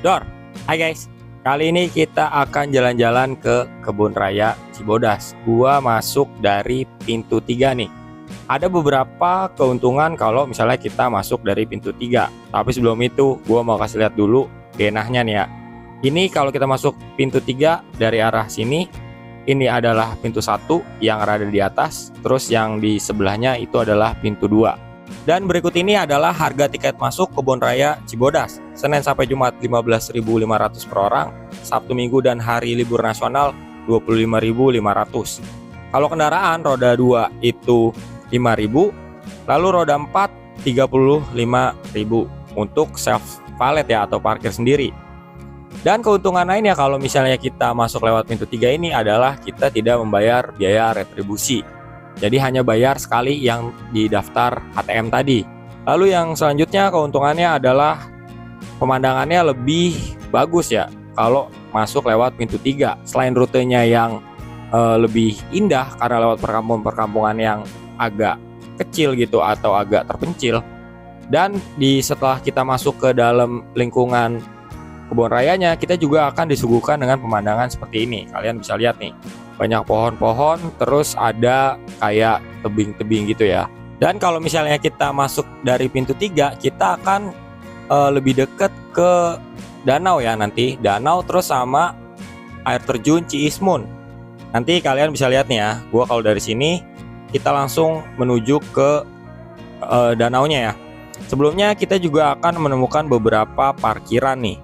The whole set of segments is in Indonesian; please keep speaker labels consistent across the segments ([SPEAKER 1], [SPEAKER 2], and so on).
[SPEAKER 1] Dor, hai guys. Kali ini kita akan jalan-jalan ke Kebun Raya Cibodas. Gua masuk dari pintu 3 nih. Ada beberapa keuntungan kalau misalnya kita masuk dari pintu 3. Tapi sebelum itu, gua mau kasih lihat dulu denahnya nih ya. Ini kalau kita masuk pintu 3 dari arah sini, ini adalah pintu 1 yang ada di atas. Terus yang di sebelahnya itu adalah pintu 2. Dan berikut ini adalah harga tiket masuk Kebun Raya Cibodas. Senin sampai Jumat 15.500 per orang, Sabtu Minggu dan hari libur nasional 25.500. Kalau kendaraan roda 2 itu 5.000, lalu roda 4 35.000 untuk self valet ya atau parkir sendiri. Dan keuntungan lainnya kalau misalnya kita masuk lewat pintu 3 ini adalah kita tidak membayar biaya retribusi. Jadi hanya bayar sekali yang di daftar ATM tadi. Lalu yang selanjutnya keuntungannya adalah pemandangannya lebih bagus ya kalau masuk lewat pintu 3. Selain rutenya yang lebih indah karena lewat perkampungan yang agak kecil gitu atau agak terpencil. Dan setelah kita masuk ke dalam lingkungan kebun rayanya, kita juga akan disuguhkan dengan pemandangan seperti ini. Kalian bisa lihat nih, banyak pohon-pohon, terus ada kayak tebing-tebing gitu ya. Dan kalau misalnya kita masuk dari pintu 3, kita akan lebih dekat ke danau ya nanti. Danau terus sama air terjun Ciismun. Nanti kalian bisa lihat nih ya, gua kalau dari sini kita langsung menuju ke danaunya ya. Sebelumnya kita juga akan menemukan beberapa parkiran nih.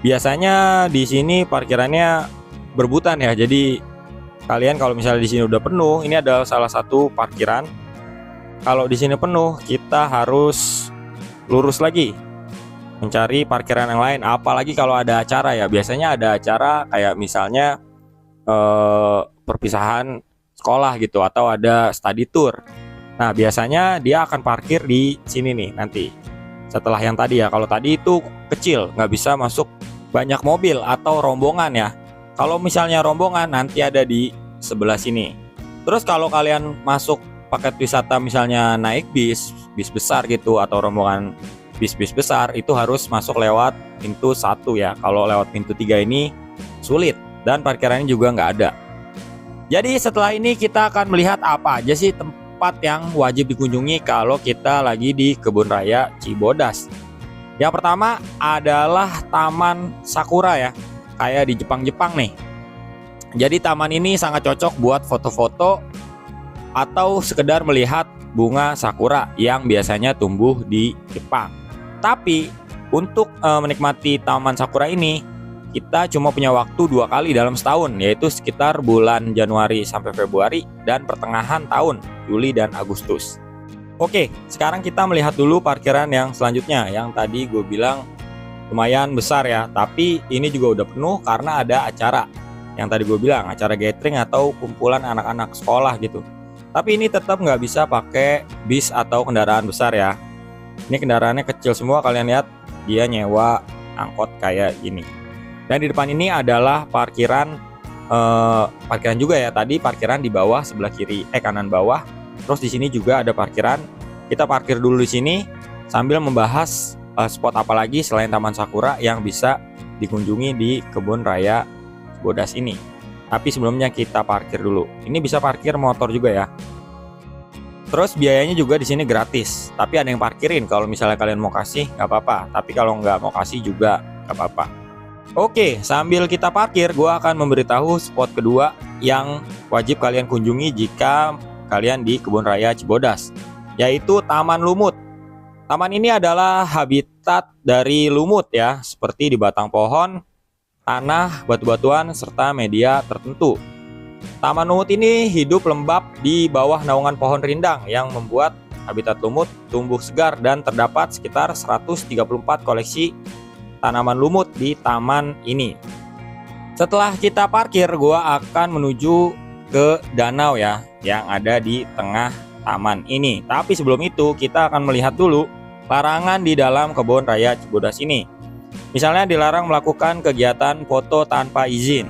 [SPEAKER 1] Biasanya di sini parkirannya berebutan ya. Jadi kalian kalau misalnya di sini udah penuh, ini adalah salah satu parkiran. Kalau di sini penuh, kita harus lurus lagi mencari parkiran yang lain. Apalagi kalau ada acara ya. Biasanya ada acara kayak misalnya perpisahan sekolah gitu atau ada study tour. Nah, biasanya dia akan parkir di sini nih nanti. Setelah yang tadi ya. Kalau tadi itu kecil, nggak bisa masuk banyak mobil atau rombongan ya. Kalau misalnya rombongan nanti ada di sebelah sini. Terus kalau kalian masuk paket wisata misalnya naik bis besar gitu atau rombongan bis besar, itu harus masuk lewat pintu 1 ya. Kalau lewat pintu 3 ini sulit dan parkirannya juga nggak ada. Jadi setelah ini kita akan melihat apa aja sih tempat yang wajib dikunjungi kalau kita lagi di Kebun Raya Cibodas. Yang pertama adalah Taman Sakura ya. Kayak di Jepang nih. Jadi taman ini sangat cocok buat foto-foto atau sekedar melihat bunga sakura yang biasanya tumbuh di Jepang. Tapi untuk menikmati taman sakura ini kita cuma punya waktu 2 kali dalam setahun, yaitu sekitar bulan Januari sampai Februari dan pertengahan tahun Juli dan Agustus. Oke, sekarang kita melihat dulu parkiran yang selanjutnya yang tadi gue bilang lumayan besar ya, tapi ini juga udah penuh karena ada acara yang tadi gue bilang, acara gathering atau kumpulan anak-anak sekolah gitu. Tapi ini tetap nggak bisa pakai bis atau kendaraan besar ya. Ini kendaraannya kecil semua, kalian lihat dia nyewa angkot kayak gini. Dan di depan ini adalah parkiran juga ya. Tadi parkiran di bawah sebelah kiri, kanan bawah. Terus di sini juga ada parkiran. Kita parkir dulu di sini sambil membahas spot apa lagi selain Taman Sakura yang bisa dikunjungi di Kebun Raya Cibodas ini. Tapi sebelumnya kita parkir dulu. Ini bisa parkir motor juga ya. Terus biayanya juga di sini gratis. Tapi ada yang parkirin. Kalau misalnya kalian mau kasih nggak apa-apa. Tapi kalau nggak mau kasih juga nggak apa-apa. Oke, sambil kita parkir, gua akan memberitahu spot kedua yang wajib kalian kunjungi jika kalian di Kebun Raya Cibodas, yaitu Taman Lumut. Taman ini adalah habitat dari lumut ya, seperti di batang pohon, tanah, batu-batuan, serta media tertentu. Taman lumut ini hidup lembab di bawah naungan pohon rindang yang membuat habitat lumut tumbuh segar dan terdapat sekitar 134 koleksi tanaman lumut di taman ini. Setelah kita parkir, gua akan menuju ke danau ya yang ada di tengah taman ini. Tapi sebelum itu kita akan melihat dulu larangan di dalam Kebun Raya Cibodas ini. Misalnya dilarang melakukan kegiatan foto tanpa izin,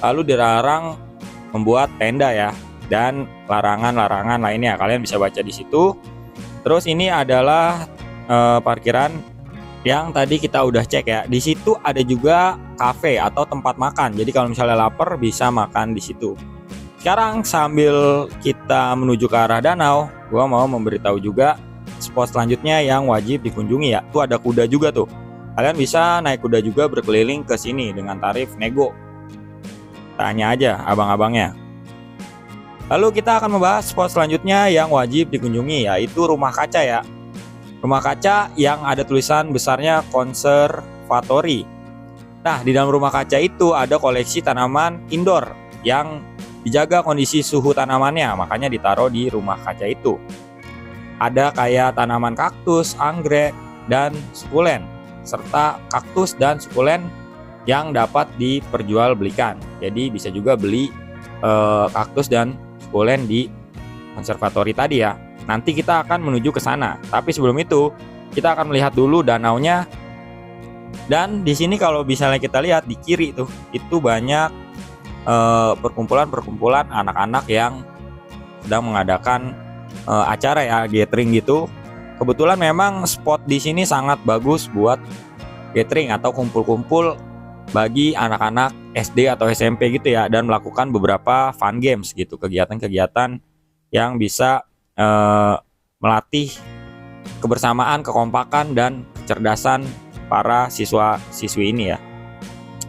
[SPEAKER 1] lalu dilarang membuat tenda ya, dan larangan-larangan lainnya kalian bisa baca di situ. Terus ini adalah parkiran yang tadi kita udah cek ya. Di situ ada juga kafe atau tempat makan. Jadi kalau misalnya lapar bisa makan di situ. Sekarang sambil kita menuju ke arah danau, gua mau memberitahu juga spot selanjutnya yang wajib dikunjungi ya. Tuh ada kuda juga tuh. Kalian bisa naik kuda juga berkeliling ke sini dengan tarif nego. Tanya aja abang-abangnya. Lalu kita akan membahas spot selanjutnya yang wajib dikunjungi, yaitu rumah kaca ya. Rumah kaca yang ada tulisan besarnya konservatori. Nah, di dalam rumah kaca itu ada koleksi tanaman indoor yang dijaga kondisi suhu tanamannya, makanya ditaruh di rumah kaca itu. Ada kayak tanaman kaktus, anggrek, dan sukulen, serta kaktus dan sukulen yang dapat diperjualbelikan. Jadi bisa juga beli kaktus dan sukulen di konservatori tadi ya. Nanti kita akan menuju ke sana. Tapi sebelum itu, kita akan melihat dulu danaunya. Dan di sini kalau misalnya kita lihat di kiri tuh, itu banyak perkumpulan-perkumpulan anak-anak yang sedang mengadakan acara ya, gathering gitu. Kebetulan memang spot di sini sangat bagus buat gathering atau kumpul-kumpul bagi anak-anak SD atau SMP gitu ya, dan melakukan beberapa fun games gitu, kegiatan-kegiatan yang bisa melatih kebersamaan, kekompakan, dan kecerdasan para siswa-siswi ini ya.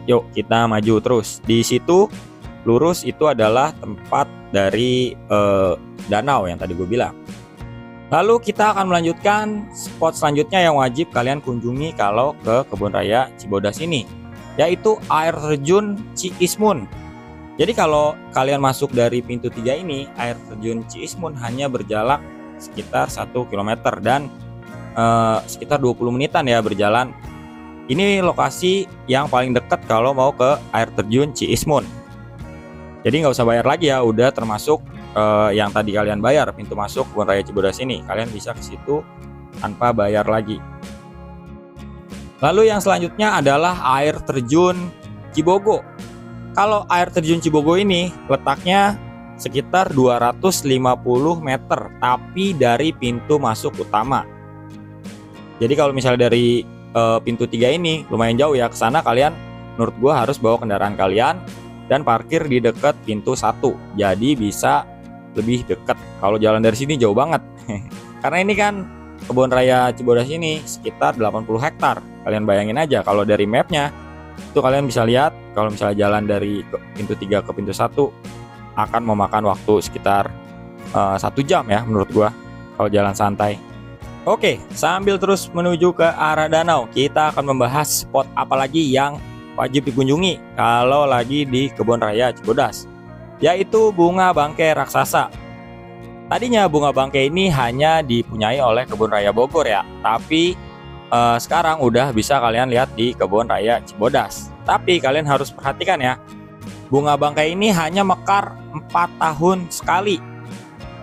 [SPEAKER 1] Yuk kita maju terus. Di situ lurus itu adalah tempat dari danau yang tadi gue bilang. Lalu kita akan melanjutkan spot selanjutnya yang wajib kalian kunjungi kalau ke Kebun Raya Cibodas ini, yaitu air terjun Ciismun. Jadi kalau kalian masuk dari pintu 3 ini, air terjun Ciismun hanya berjarak sekitar 1 km dan sekitar 20 menitan ya berjalan. Ini lokasi yang paling dekat kalau mau ke air terjun Ciismun. Jadi nggak usah bayar lagi ya, udah termasuk yang tadi kalian bayar pintu masuk Kebun Raya Cibodas ini. Kalian bisa ke situ tanpa bayar lagi. Lalu yang selanjutnya adalah air terjun Cibogo. Kalau air terjun Cibogo ini letaknya sekitar 250 meter, tapi dari pintu masuk utama. Jadi kalau misalnya dari pintu 3 ini lumayan jauh ya ke sana, kalian menurut gua harus bawa kendaraan kalian dan parkir di dekat pintu 1. Jadi bisa lebih dekat. Kalau jalan dari sini jauh banget. Karena ini kan Kebun Raya Cibodas ini sekitar 80 hektar. Kalian bayangin aja kalau dari mapnya itu kalian bisa lihat kalau misalnya jalan dari pintu 3 ke pintu 1 akan memakan waktu sekitar 1 jam ya menurut gua kalau jalan santai. Oke, sambil terus menuju ke arah danau, kita akan membahas spot apa lagi yang wajib dikunjungi kalau lagi di Kebun Raya Cibodas, yaitu bunga bangkai raksasa. Tadinya bunga bangkai ini hanya dipunyai oleh Kebun Raya Bogor ya, tapi sekarang udah bisa kalian lihat di Kebun Raya Cibodas. Tapi kalian harus perhatikan ya, bunga bangkai ini hanya mekar 4 tahun sekali.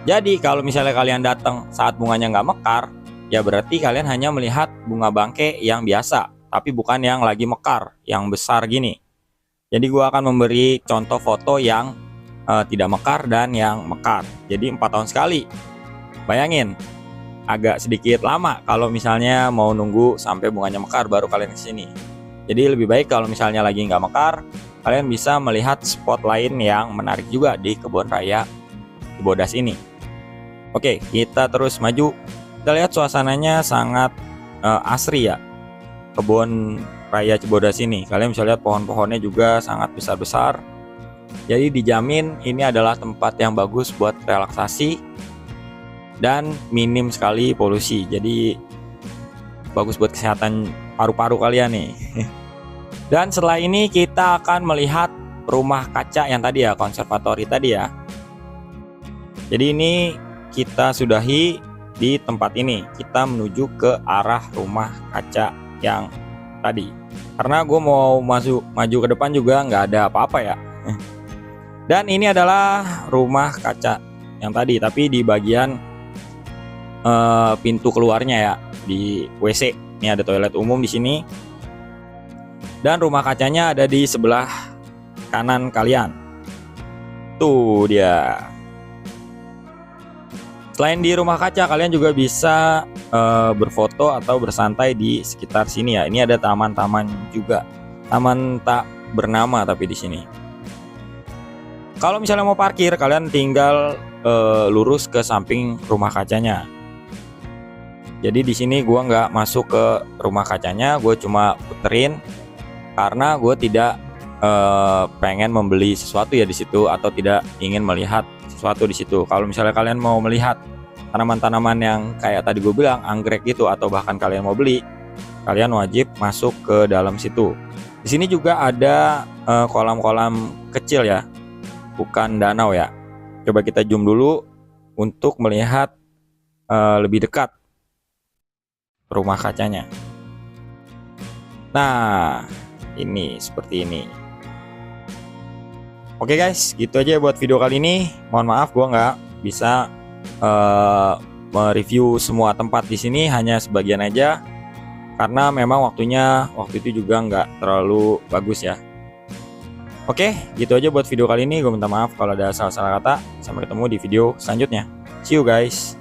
[SPEAKER 1] Jadi kalau misalnya kalian datang saat bunganya nggak mekar, ya berarti kalian hanya melihat bunga bangkai yang biasa, tapi bukan yang lagi mekar, yang besar gini. Jadi gua akan memberi contoh foto yang tidak mekar dan yang mekar. Jadi 4 tahun sekali. Bayangin, agak sedikit lama kalau misalnya mau nunggu sampai bunganya mekar baru kalian kesini. Jadi lebih baik kalau misalnya lagi nggak mekar, kalian bisa melihat spot lain yang menarik juga di Kebun Raya Cibodas ini. Oke, kita terus maju. Kita lihat suasananya sangat asri ya, Kebun Raya Cibodas ini. Kalian bisa lihat pohon-pohonnya juga sangat besar-besar. Jadi dijamin ini adalah tempat yang bagus buat relaksasi dan minim sekali polusi. Jadi bagus buat kesehatan paru-paru kalian nih. Dan setelah ini kita akan melihat rumah kaca yang tadi ya, konservatori tadi ya. Jadi ini kita sudahi di tempat ini. Kita menuju ke arah rumah kaca yang tadi. Karena gue mau maju ke depan juga nggak ada apa-apa ya. Dan ini adalah rumah kaca yang tadi, tapi di bagian pintu keluarnya ya, di WC. Ini ada toilet umum di sini. Dan rumah kacanya ada di sebelah kanan kalian. Tuh dia. Selain di rumah kaca, kalian juga bisa berfoto atau bersantai di sekitar sini ya. Ini ada taman-taman juga, taman tak bernama tapi di sini. Kalau misalnya mau parkir, kalian tinggal lurus ke samping rumah kacanya. Jadi di sini gua nggak masuk ke rumah kacanya, gue cuma puterin karena gue tidak pengen membeli sesuatu ya di situ, atau tidak ingin melihat sesuatu di situ. Kalau misalnya kalian mau melihat tanaman-tanaman yang kayak tadi gue bilang, anggrek gitu, atau bahkan kalian mau beli, kalian wajib masuk ke dalam situ. Di sini juga ada kolam-kolam kecil ya, bukan danau ya. Coba kita zoom dulu untuk melihat lebih dekat rumah kacanya. Nah, ini seperti ini. Oke guys, gitu aja buat video kali ini. Mohon maaf gua nggak bisa mereview semua tempat di sini, hanya sebagian aja karena memang waktu itu juga nggak terlalu bagus ya. Oke, gitu aja buat video kali ini. Gue minta maaf kalau ada salah-salah kata. Sampai ketemu di video selanjutnya. See you guys.